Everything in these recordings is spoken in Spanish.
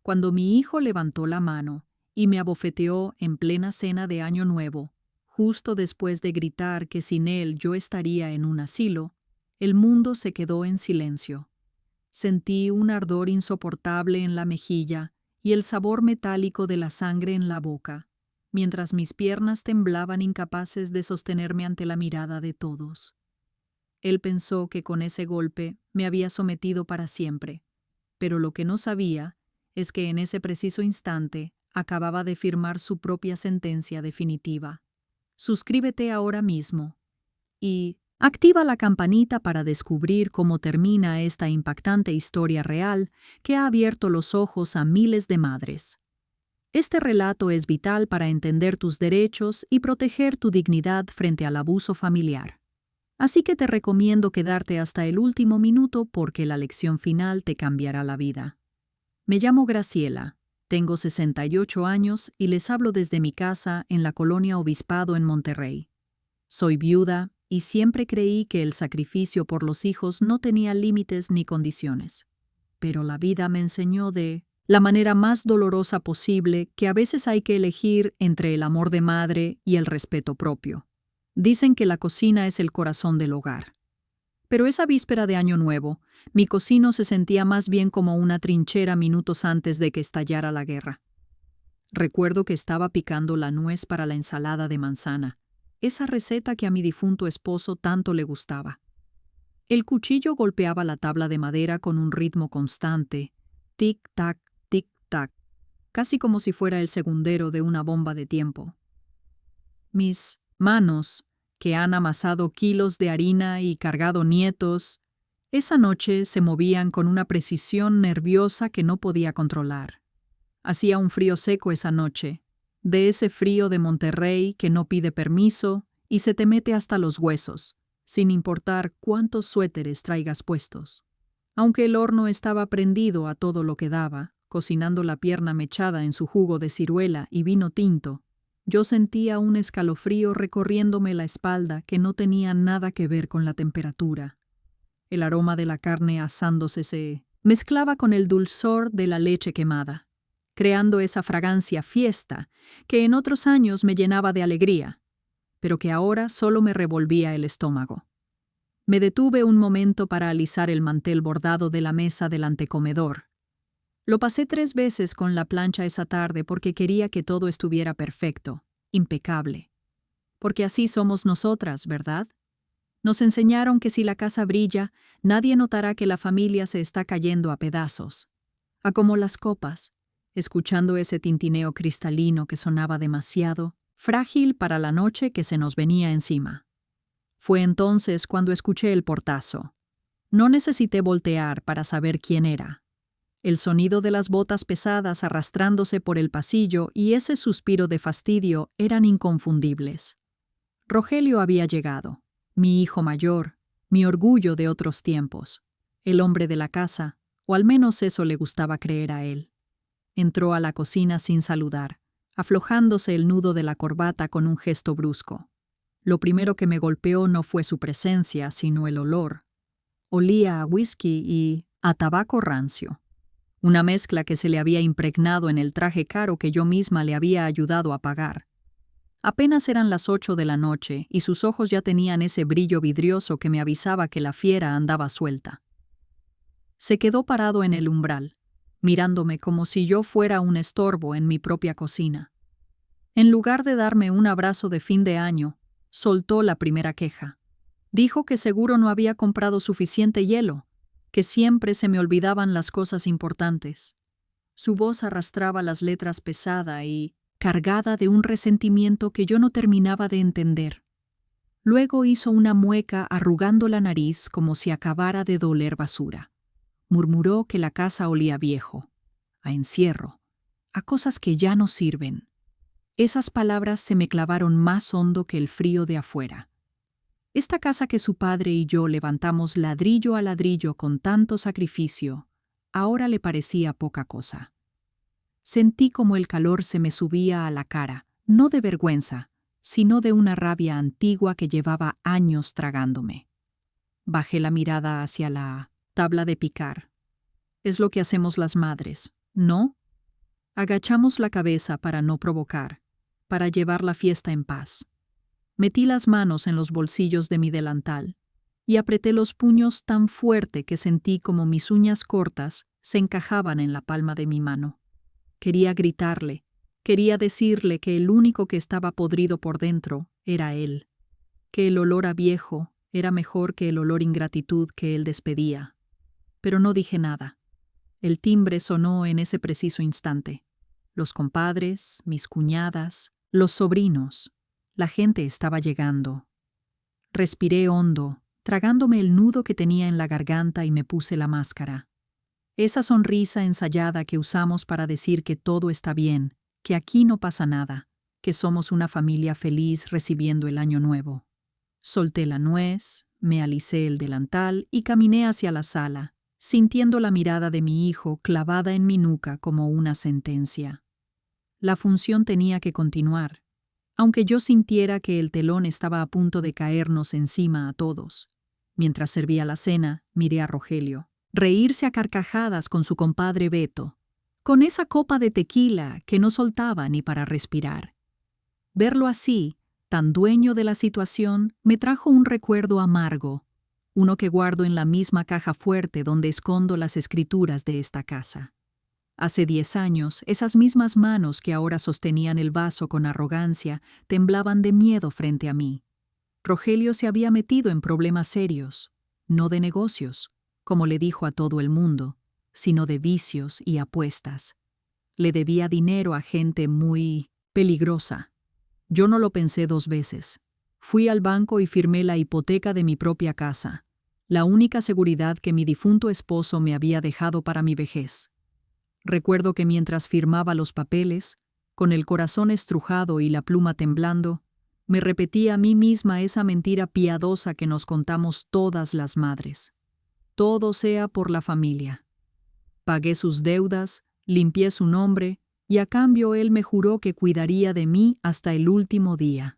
cuando mi hijo levantó la mano y me abofeteó en plena cena de Año Nuevo, justo después de gritar que sin él yo estaría en un asilo, el mundo se quedó en silencio. Sentí un ardor insoportable en la mejilla y el sabor metálico de la sangre en la boca, mientras mis piernas temblaban incapaces de sostenerme ante la mirada de todos. Él pensó que con ese golpe me había sometido para siempre, pero lo que no sabía es que en ese preciso instante acababa de firmar su propia sentencia definitiva. Suscríbete ahora mismo y activa la campanita para descubrir cómo termina esta impactante historia real que ha abierto los ojos a miles de madres. Este relato es vital para entender tus derechos y proteger tu dignidad frente al abuso familiar. Así que te recomiendo quedarte hasta el último minuto porque la lección final te cambiará la vida. Me llamo Graciela, tengo 68 años y les hablo desde mi casa en la colonia Obispado en Monterrey. Soy viuda y siempre creí que el sacrificio por los hijos no tenía límites ni condiciones. Pero la vida me enseñó de la manera más dolorosa posible que a veces hay que elegir entre el amor de madre y el respeto propio. Dicen que la cocina es el corazón del hogar. Pero esa víspera de Año Nuevo, mi cocina se sentía más bien como una trinchera minutos antes de que estallara la guerra. Recuerdo que estaba picando la nuez para la ensalada de manzana, esa receta que a mi difunto esposo tanto le gustaba. El cuchillo golpeaba la tabla de madera con un ritmo constante, tic-tac, tic-tac, casi como si fuera el segundero de una bomba de tiempo. Mis manos, que han amasado kilos de harina y cargado nietos, esa noche se movían con una precisión nerviosa que no podía controlar. Hacía un frío seco esa noche, de ese frío de Monterrey que no pide permiso y se te mete hasta los huesos, sin importar cuántos suéteres traigas puestos. Aunque el horno estaba prendido a todo lo que daba, cocinando la pierna mechada en su jugo de ciruela y vino tinto, yo sentía un escalofrío recorriéndome la espalda que no tenía nada que ver con la temperatura. El aroma de la carne asándose se mezclaba con el dulzor de la leche quemada, creando esa fragancia fiesta que en otros años me llenaba de alegría, pero que ahora solo me revolvía el estómago. Me detuve un momento para alisar el mantel bordado de la mesa del antecomedor. Lo pasé 3 veces con la plancha esa tarde porque quería que todo estuviera perfecto, impecable. Porque así somos nosotras, ¿verdad? Nos enseñaron que si la casa brilla, nadie notará que la familia se está cayendo a pedazos. A como las copas, escuchando ese tintineo cristalino que sonaba demasiado, frágil para la noche que se nos venía encima. Fue entonces cuando escuché el portazo. No necesité voltear para saber quién era. El sonido de las botas pesadas arrastrándose por el pasillo y ese suspiro de fastidio eran inconfundibles. Rogelio había llegado, mi hijo mayor, mi orgullo de otros tiempos, el hombre de la casa, o al menos eso le gustaba creer a él. Entró a la cocina sin saludar, aflojándose el nudo de la corbata con un gesto brusco. Lo primero que me golpeó no fue su presencia, sino el olor. Olía a whisky y a tabaco rancio. Una mezcla que se le había impregnado en el traje caro que yo misma le había ayudado a pagar. Apenas eran las 8 de la noche y sus ojos ya tenían ese brillo vidrioso que me avisaba que la fiera andaba suelta. Se quedó parado en el umbral, mirándome como si yo fuera un estorbo en mi propia cocina. En lugar de darme un abrazo de fin de año, soltó la primera queja. Dijo que seguro no había comprado suficiente hielo, que siempre se me olvidaban las cosas importantes. Su voz arrastraba las letras pesada y cargada de un resentimiento que yo no terminaba de entender. Luego hizo una mueca arrugando la nariz como si acabara de doler basura. Murmuró que la casa olía viejo, a encierro, a cosas que ya no sirven. Esas palabras se me clavaron más hondo que el frío de afuera. Esta casa que su padre y yo levantamos ladrillo a ladrillo con tanto sacrificio, ahora le parecía poca cosa. Sentí como el calor se me subía a la cara, no de vergüenza, sino de una rabia antigua que llevaba años tragándome. Bajé la mirada hacia la tabla de picar. Es lo que hacemos las madres, ¿no? Agachamos la cabeza para no provocar, para llevar la fiesta en paz. Metí las manos en los bolsillos de mi delantal y apreté los puños tan fuerte que sentí como mis uñas cortas se encajaban en la palma de mi mano. Quería gritarle, quería decirle que el único que estaba podrido por dentro era él, que el olor a viejo era mejor que el olor ingratitud que él despedía. Pero no dije nada. El timbre sonó en ese preciso instante. Los compadres, mis cuñadas, los sobrinos, la gente estaba llegando. Respiré hondo, tragándome el nudo que tenía en la garganta y me puse la máscara. Esa sonrisa ensayada que usamos para decir que todo está bien, que aquí no pasa nada, que somos una familia feliz recibiendo el año nuevo. Solté la nuez, me alicé el delantal y caminé hacia la sala, sintiendo la mirada de mi hijo clavada en mi nuca como una sentencia. La función tenía que continuar, aunque yo sintiera que el telón estaba a punto de caernos encima a todos. Mientras servía la cena, miré a Rogelio, reírse a carcajadas con su compadre Beto, con esa copa de tequila que no soltaba ni para respirar. Verlo así, tan dueño de la situación, me trajo un recuerdo amargo, uno que guardo en la misma caja fuerte donde escondo las escrituras de esta casa. Hace 10 años, esas mismas manos que ahora sostenían el vaso con arrogancia temblaban de miedo frente a mí. Rogelio se había metido en problemas serios, no de negocios, como le dijo a todo el mundo, sino de vicios y apuestas. Le debía dinero a gente muy peligrosa. Yo no lo pensé 2 veces. Fui al banco y firmé la hipoteca de mi propia casa, la única seguridad que mi difunto esposo me había dejado para mi vejez. Recuerdo que mientras firmaba los papeles, con el corazón estrujado y la pluma temblando, me repetía a mí misma esa mentira piadosa que nos contamos todas las madres. Todo sea por la familia. Pagué sus deudas, limpié su nombre, y a cambio él me juró que cuidaría de mí hasta el último día.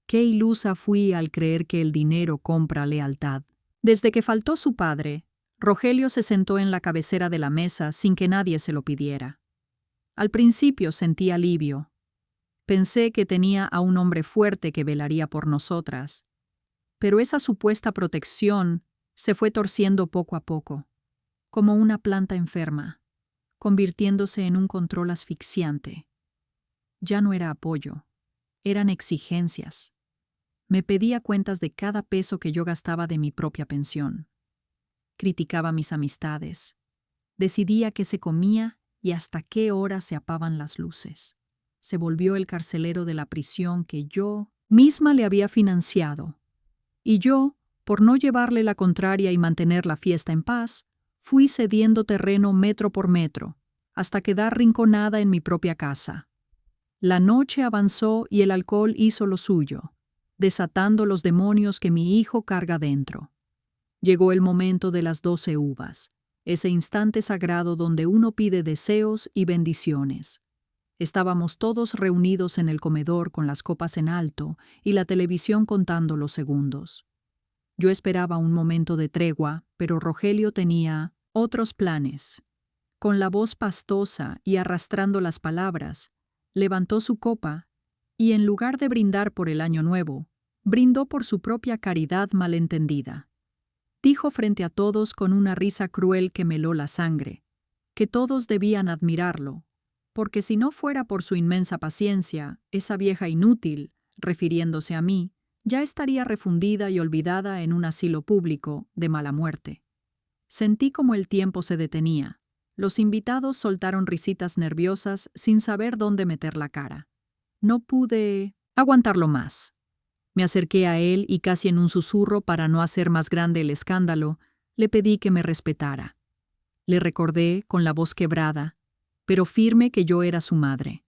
Qué ilusa fui al creer que el dinero compra lealtad. Desde que faltó su padre, Rogelio se sentó en la cabecera de la mesa sin que nadie se lo pidiera. Al principio sentí alivio. Pensé que tenía a un hombre fuerte que velaría por nosotras, pero esa supuesta protección se fue torciendo poco a poco, como una planta enferma, convirtiéndose en un control asfixiante. Ya no era apoyo, eran exigencias. Me pedía cuentas de cada peso que yo gastaba de mi propia pensión. Criticaba mis amistades. Decidía qué se comía y hasta qué hora se apaban las luces. Se volvió el carcelero de la prisión que yo misma le había financiado. Y yo, por no llevarle la contraria y mantener la fiesta en paz, fui cediendo terreno metro por metro, hasta quedar rinconada en mi propia casa. La noche avanzó y el alcohol hizo lo suyo, desatando los demonios que mi hijo carga dentro. Llegó el momento de las 12 uvas, ese instante sagrado donde uno pide deseos y bendiciones. Estábamos todos reunidos en el comedor con las copas en alto y la televisión contando los segundos. Yo esperaba un momento de tregua, pero Rogelio tenía otros planes. Con la voz pastosa y arrastrando las palabras, levantó su copa y, en lugar de brindar por el año nuevo, brindó por su propia caridad malentendida. Dijo frente a todos con una risa cruel que me heló la sangre, que todos debían admirarlo, porque si no fuera por su inmensa paciencia, esa vieja inútil, refiriéndose a mí, ya estaría refundida y olvidada en un asilo público de mala muerte. Sentí como el tiempo se detenía. Los invitados soltaron risitas nerviosas sin saber dónde meter la cara. No pude aguantarlo más. Me acerqué a él y casi en un susurro para no hacer más grande el escándalo, le pedí que me respetara. Le recordé, con la voz quebrada, pero firme, que yo era su madre,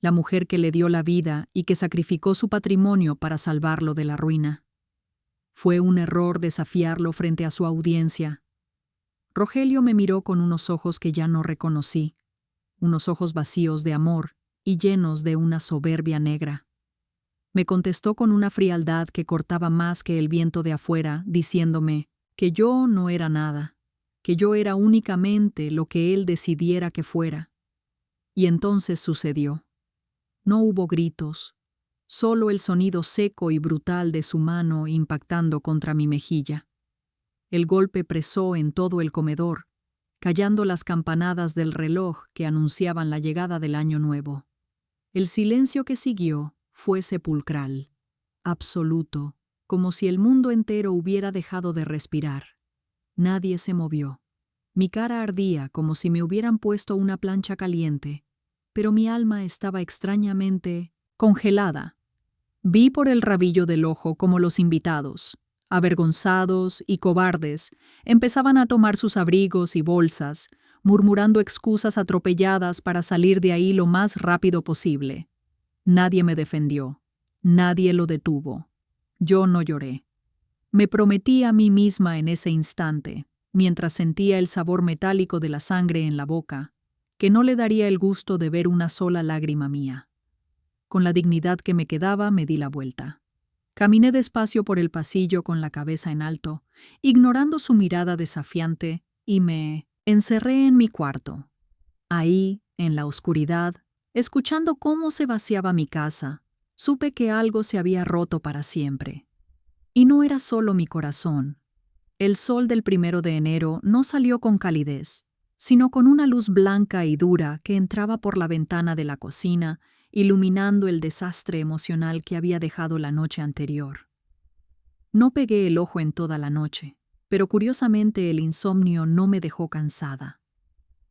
la mujer que le dio la vida y que sacrificó su patrimonio para salvarlo de la ruina. Fue un error desafiarlo frente a su audiencia. Rogelio me miró con unos ojos que ya no reconocí, unos ojos vacíos de amor y llenos de una soberbia negra. Me contestó con una frialdad que cortaba más que el viento de afuera, diciéndome que yo no era nada, que yo era únicamente lo que él decidiera que fuera. Y entonces sucedió. No hubo gritos, solo el sonido seco y brutal de su mano impactando contra mi mejilla. El golpe presó en todo el comedor, callando las campanadas del reloj que anunciaban la llegada del año nuevo. El silencio que siguió fue sepulcral, absoluto, como si el mundo entero hubiera dejado de respirar. Nadie se movió. Mi cara ardía como si me hubieran puesto una plancha caliente, pero mi alma estaba extrañamente congelada. Vi por el rabillo del ojo como los invitados, avergonzados y cobardes, empezaban a tomar sus abrigos y bolsas, murmurando excusas atropelladas para salir de ahí lo más rápido posible. Nadie me defendió, nadie lo detuvo. Yo no lloré. Me prometí a mí misma en ese instante, mientras sentía el sabor metálico de la sangre en la boca, que no le daría el gusto de ver una sola lágrima mía. Con la dignidad que me quedaba, me di la vuelta. Caminé despacio por el pasillo con la cabeza en alto, ignorando su mirada desafiante, y me encerré en mi cuarto. Ahí, en la oscuridad, escuchando cómo se vaciaba mi casa, supe que algo se había roto para siempre. Y no era solo mi corazón. El sol del 1 de enero no salió con calidez, sino con una luz blanca y dura que entraba por la ventana de la cocina, iluminando el desastre emocional que había dejado la noche anterior. No pegué el ojo en toda la noche, pero curiosamente el insomnio no me dejó cansada.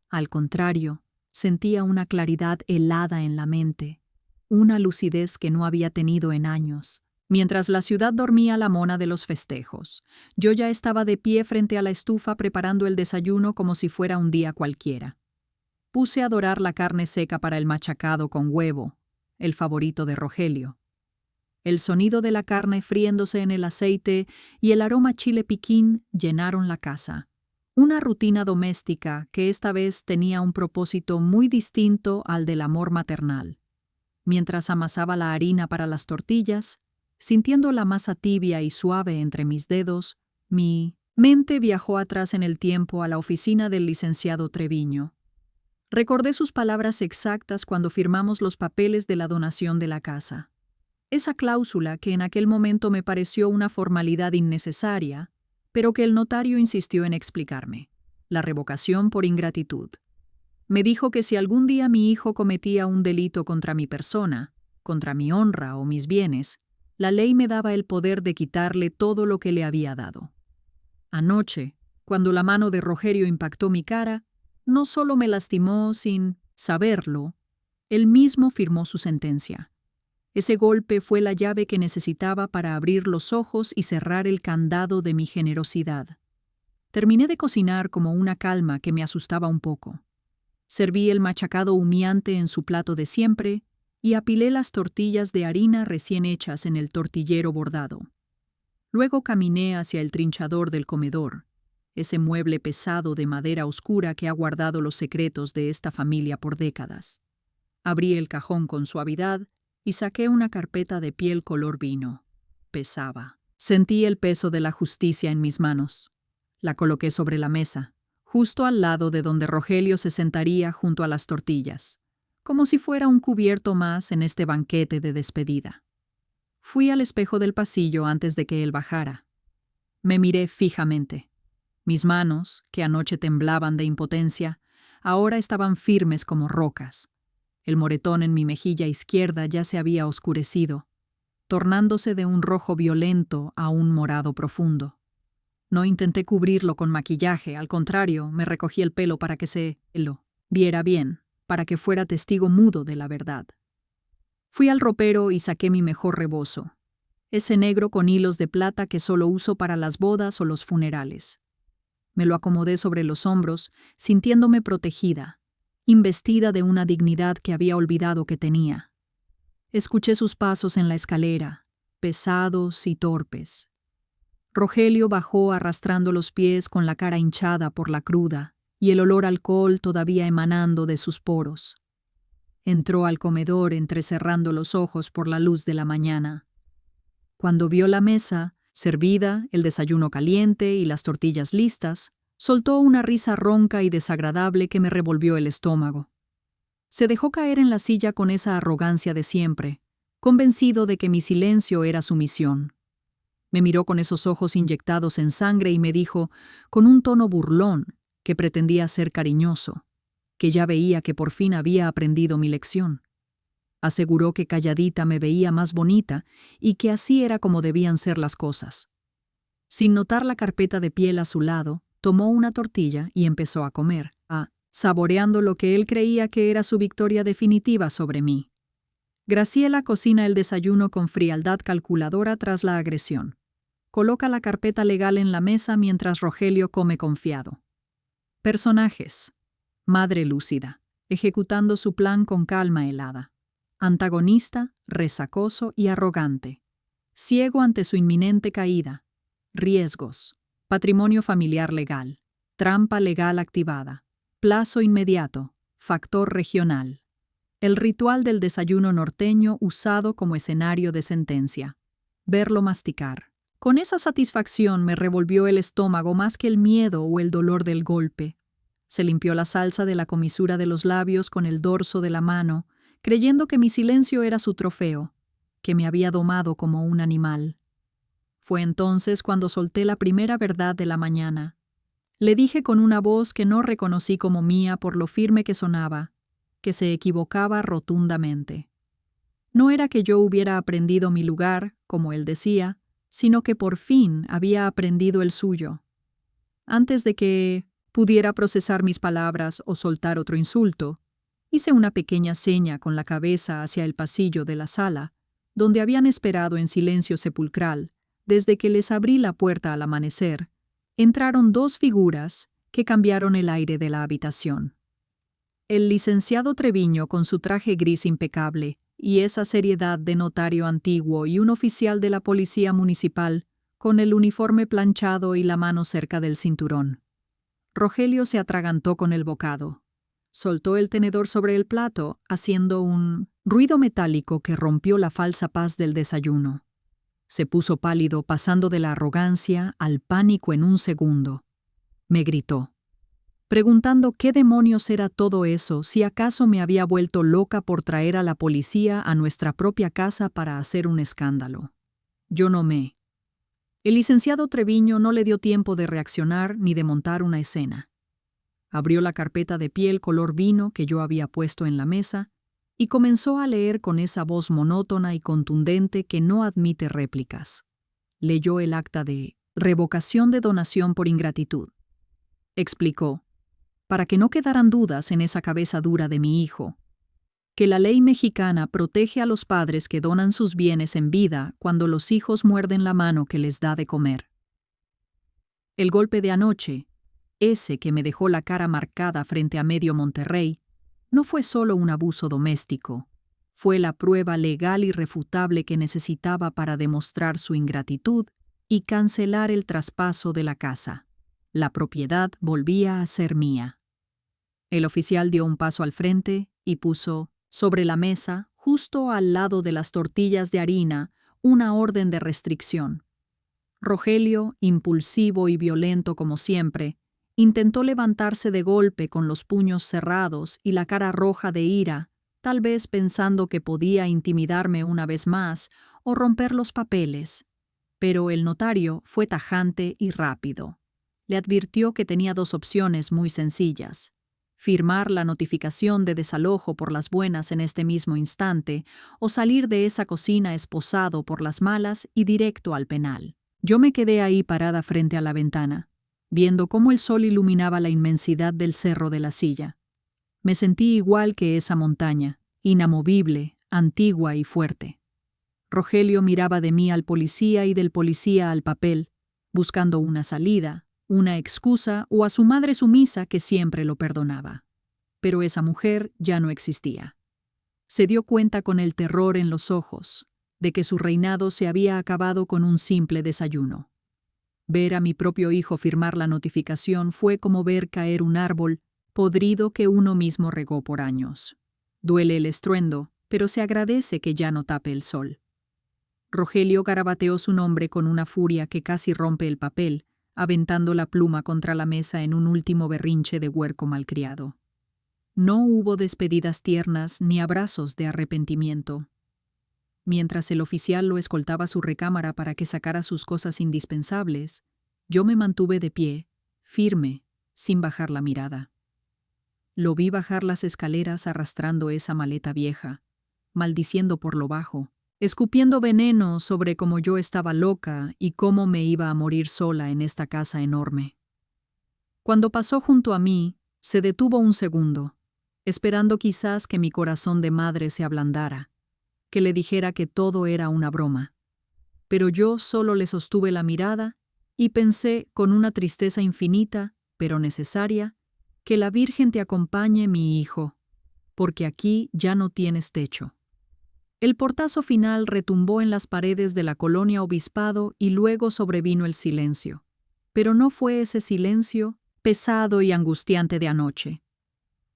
Al contrario, sentía una claridad helada en la mente, una lucidez que no había tenido en años. Mientras la ciudad dormía la mona de los festejos, yo ya estaba de pie frente a la estufa preparando el desayuno como si fuera un día cualquiera. Puse a dorar la carne seca para el machacado con huevo, el favorito de Rogelio. El sonido de la carne friéndose en el aceite y el aroma chile piquín llenaron la casa. Una rutina doméstica que esta vez tenía un propósito muy distinto al del amor maternal. Mientras amasaba la harina para las tortillas, sintiendo la masa tibia y suave entre mis dedos, mi mente viajó atrás en el tiempo a la oficina del licenciado Treviño. Recordé sus palabras exactas cuando firmamos los papeles de la donación de la casa. Esa cláusula que en aquel momento me pareció una formalidad innecesaria, pero que el notario insistió en explicarme. La revocación por ingratitud. Me dijo que si algún día mi hijo cometía un delito contra mi persona, contra mi honra o mis bienes, la ley me daba el poder de quitarle todo lo que le había dado. Anoche, cuando la mano de Rogelio impactó mi cara, no solo me lastimó sin saberlo, él mismo firmó su sentencia. Ese golpe fue la llave que necesitaba para abrir los ojos y cerrar el candado de mi generosidad. Terminé de cocinar como una calma que me asustaba un poco. Serví el machacado humeante en su plato de siempre y apilé las tortillas de harina recién hechas en el tortillero bordado. Luego caminé hacia el trinchador del comedor, ese mueble pesado de madera oscura que ha guardado los secretos de esta familia por décadas. Abrí el cajón con suavidad y saqué una carpeta de piel color vino. Pesaba. Sentí el peso de la justicia en mis manos. La coloqué sobre la mesa, justo al lado de donde Rogelio se sentaría junto a las tortillas, como si fuera un cubierto más en este banquete de despedida. Fui al espejo del pasillo antes de que él bajara. Me miré fijamente. Mis manos, que anoche temblaban de impotencia, ahora estaban firmes como rocas. El moretón en mi mejilla izquierda ya se había oscurecido, tornándose de un rojo violento a un morado profundo. No intenté cubrirlo con maquillaje, al contrario, me recogí el pelo para que se lo viera bien, para que fuera testigo mudo de la verdad. Fui al ropero y saqué mi mejor rebozo, ese negro con hilos de plata que solo uso para las bodas o los funerales. Me lo acomodé sobre los hombros, sintiéndome protegida, investida de una dignidad que había olvidado que tenía. Escuché sus pasos en la escalera, pesados y torpes. Rogelio bajó arrastrando los pies con la cara hinchada por la cruda y el olor a alcohol todavía emanando de sus poros. Entró al comedor entrecerrando los ojos por la luz de la mañana. Cuando vio la mesa, servida, el desayuno caliente y las tortillas listas, soltó una risa ronca y desagradable que me revolvió el estómago. Se dejó caer en la silla con esa arrogancia de siempre, convencido de que mi silencio era su misión. Me miró con esos ojos inyectados en sangre y me dijo, con un tono burlón, que pretendía ser cariñoso, que ya veía que por fin había aprendido mi lección. Aseguró que calladita me veía más bonita y que así era como debían ser las cosas. Sin notar la carpeta de piel a su lado, tomó una tortilla y empezó a comer, saboreando lo que él creía que era su victoria definitiva sobre mí. Graciela cocina el desayuno con frialdad calculadora tras la agresión. Coloca la carpeta legal en la mesa mientras Rogelio come confiado. Personajes. Madre lúcida, ejecutando su plan con calma helada. Antagonista, resacoso y arrogante. Ciego ante su inminente caída. Riesgos. Patrimonio familiar legal. Trampa legal activada. Plazo inmediato. Factor regional. El ritual del desayuno norteño usado como escenario de sentencia. Verlo masticar. Con esa satisfacción me revolvió el estómago más que el miedo o el dolor del golpe. Se limpió la salsa de la comisura de los labios con el dorso de la mano, creyendo que mi silencio era su trofeo, que me había domado como un animal. Fue entonces cuando solté la primera verdad de la mañana. Le dije con una voz que no reconocí como mía por lo firme que sonaba, que se equivocaba rotundamente. No era que yo hubiera aprendido mi lugar, como él decía, sino que por fin había aprendido el suyo. Antes de que pudiera procesar mis palabras o soltar otro insulto, hice una pequeña seña con la cabeza hacia el pasillo de la sala, donde habían esperado en silencio sepulcral, desde que les abrí la puerta al amanecer. Entraron dos figuras que cambiaron el aire de la habitación. El licenciado Treviño con su traje gris impecable y esa seriedad de notario antiguo y un oficial de la policía municipal con el uniforme planchado y la mano cerca del cinturón. Rogelio se atragantó con el bocado. Soltó el tenedor sobre el plato, haciendo un ruido metálico que rompió la falsa paz del desayuno. Se puso pálido, pasando de la arrogancia al pánico en un segundo. Me gritó, preguntando qué demonios era todo eso, si acaso me había vuelto loca por traer a la policía a nuestra propia casa para hacer un escándalo. Yo no me. El licenciado Treviño no le dio tiempo de reaccionar ni de montar una escena. Abrió la carpeta de piel color vino que yo había puesto en la mesa y comenzó a leer con esa voz monótona y contundente que no admite réplicas. Leyó el acta de revocación de donación por ingratitud. Explicó, para que no quedaran dudas en esa cabeza dura de mi hijo, que la ley mexicana protege a los padres que donan sus bienes en vida cuando los hijos muerden la mano que les da de comer. El golpe de anoche, ese que me dejó la cara marcada frente a medio Monterrey, no fue solo un abuso doméstico, fue la prueba legal irrefutable que necesitaba para demostrar su ingratitud y cancelar el traspaso de la casa. La propiedad volvía a ser mía. El oficial dio un paso al frente y puso sobre la mesa, justo al lado de las tortillas de harina, una orden de restricción. Rogelio, impulsivo y violento como siempre, intentó levantarse de golpe con los puños cerrados y la cara roja de ira, tal vez pensando que podía intimidarme una vez más o romper los papeles. Pero el notario fue tajante y rápido. Le advirtió que tenía dos opciones muy sencillas: firmar la notificación de desalojo por las buenas en este mismo instante o salir de esa cocina esposado por las malas y directo al penal. Yo me quedé ahí parada frente a la ventana, viendo cómo el sol iluminaba la inmensidad del cerro de la Silla. Me sentí igual que esa montaña, inamovible, antigua y fuerte. Rogelio miraba de mí al policía y del policía al papel, buscando una salida, una excusa o a su madre sumisa que siempre lo perdonaba. Pero esa mujer ya no existía. Se dio cuenta con el terror en los ojos de que su reinado se había acabado con un simple desayuno. Ver a mi propio hijo firmar la notificación fue como ver caer un árbol podrido que uno mismo regó por años. Duele el estruendo, pero se agradece que ya no tape el sol. Rogelio garabateó su nombre con una furia que casi rompe el papel, aventando la pluma contra la mesa en un último berrinche de huerco malcriado. No hubo despedidas tiernas ni abrazos de arrepentimiento. Mientras el oficial lo escoltaba a su recámara para que sacara sus cosas indispensables, yo me mantuve de pie, firme, sin bajar la mirada. Lo vi bajar las escaleras arrastrando esa maleta vieja, maldiciendo por lo bajo, escupiendo veneno sobre cómo yo estaba loca y cómo me iba a morir sola en esta casa enorme. Cuando pasó junto a mí, se detuvo un segundo, esperando quizás que mi corazón de madre se ablandara, que le dijera que todo era una broma. Pero yo solo le sostuve la mirada y pensé con una tristeza infinita, pero necesaria, que la Virgen te acompañe, mi hijo, porque aquí ya no tienes techo. El portazo final retumbó en las paredes de la colonia Obispado y luego sobrevino el silencio. Pero no fue ese silencio pesado y angustiante de anoche.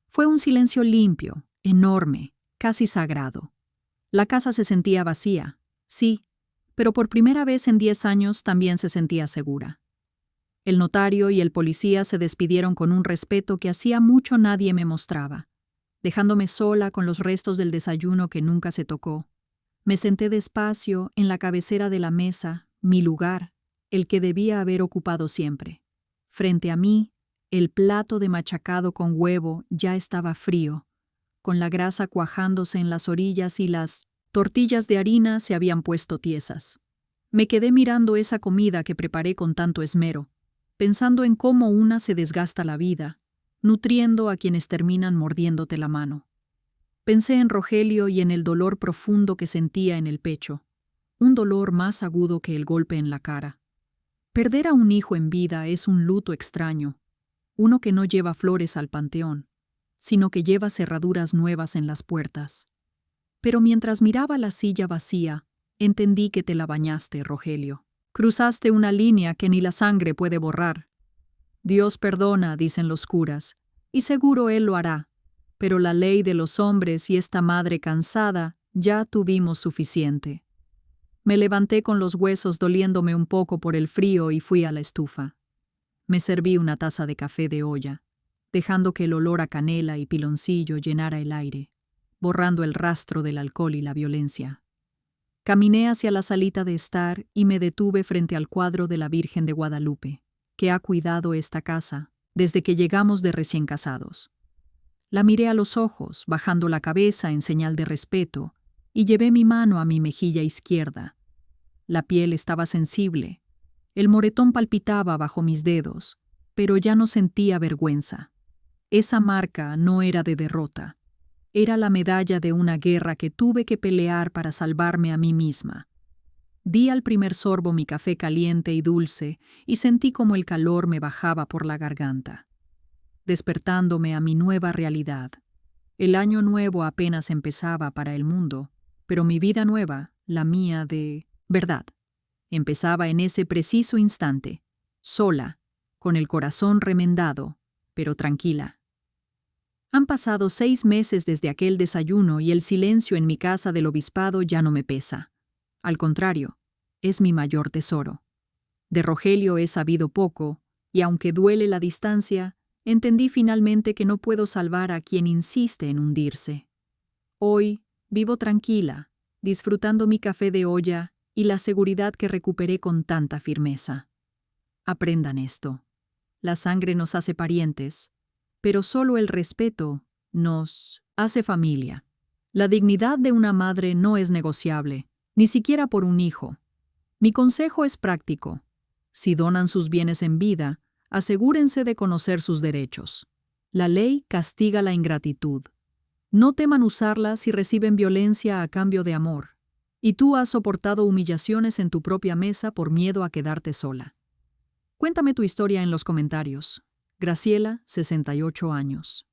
Fue un silencio limpio, enorme, casi sagrado. La casa se sentía vacía, sí, pero por primera vez en 10 años también se sentía segura. El notario y el policía se despidieron con un respeto que hacía mucho nadie me mostraba, dejándome sola con los restos del desayuno que nunca se tocó. Me senté despacio en la cabecera de la mesa, mi lugar, el que debía haber ocupado siempre. Frente a mí, el plato de machacado con huevo ya estaba frío, con la grasa cuajándose en las orillas y las tortillas de harina se habían puesto tiesas. Me quedé mirando esa comida que preparé con tanto esmero, pensando en cómo una se desgasta la vida, nutriendo a quienes terminan mordiéndote la mano. Pensé en Rogelio y en el dolor profundo que sentía en el pecho, un dolor más agudo que el golpe en la cara. Perder a un hijo en vida es un luto extraño, uno que no lleva flores al panteón, sino que lleva cerraduras nuevas en las puertas. Pero mientras miraba la silla vacía, entendí que te la bañaste, Rogelio. Cruzaste una línea que ni la sangre puede borrar. Dios perdona, dicen los curas, y seguro Él lo hará, pero la ley de los hombres y esta madre cansada ya tuvimos suficiente. Me levanté con los huesos doliéndome un poco por el frío y fui a la estufa. Me serví una taza de café de olla, dejando que el olor a canela y piloncillo llenara el aire, borrando el rastro del alcohol y la violencia. Caminé hacia la salita de estar y me detuve frente al cuadro de la Virgen de Guadalupe, que ha cuidado esta casa desde que llegamos de recién casados. La miré a los ojos, bajando la cabeza en señal de respeto, y llevé mi mano a mi mejilla izquierda. La piel estaba sensible. El moretón palpitaba bajo mis dedos, pero ya no sentía vergüenza. Esa marca no era de derrota. Era la medalla de una guerra que tuve que pelear para salvarme a mí misma. Di al primer sorbo mi café caliente y dulce y sentí como el calor me bajaba por la garganta, despertándome a mi nueva realidad. El año nuevo apenas empezaba para el mundo, pero mi vida nueva, la mía de verdad, empezaba en ese preciso instante, sola, con el corazón remendado, pero tranquila. Han pasado 6 meses desde aquel desayuno y el silencio en mi casa del obispado ya no me pesa. Al contrario, es mi mayor tesoro. De Rogelio he sabido poco, y aunque duele la distancia, entendí finalmente que no puedo salvar a quien insiste en hundirse. Hoy vivo tranquila, disfrutando mi café de olla y la seguridad que recuperé con tanta firmeza. Aprendan esto. La sangre nos hace parientes, pero solo el respeto nos hace familia. La dignidad de una madre no es negociable, ni siquiera por un hijo. Mi consejo es práctico. Si donan sus bienes en vida, asegúrense de conocer sus derechos. La ley castiga la ingratitud. No teman usarla si reciben violencia a cambio de amor. Y tú has soportado humillaciones en tu propia mesa por miedo a quedarte sola. Cuéntame tu historia en los comentarios. Graciela, 68 años.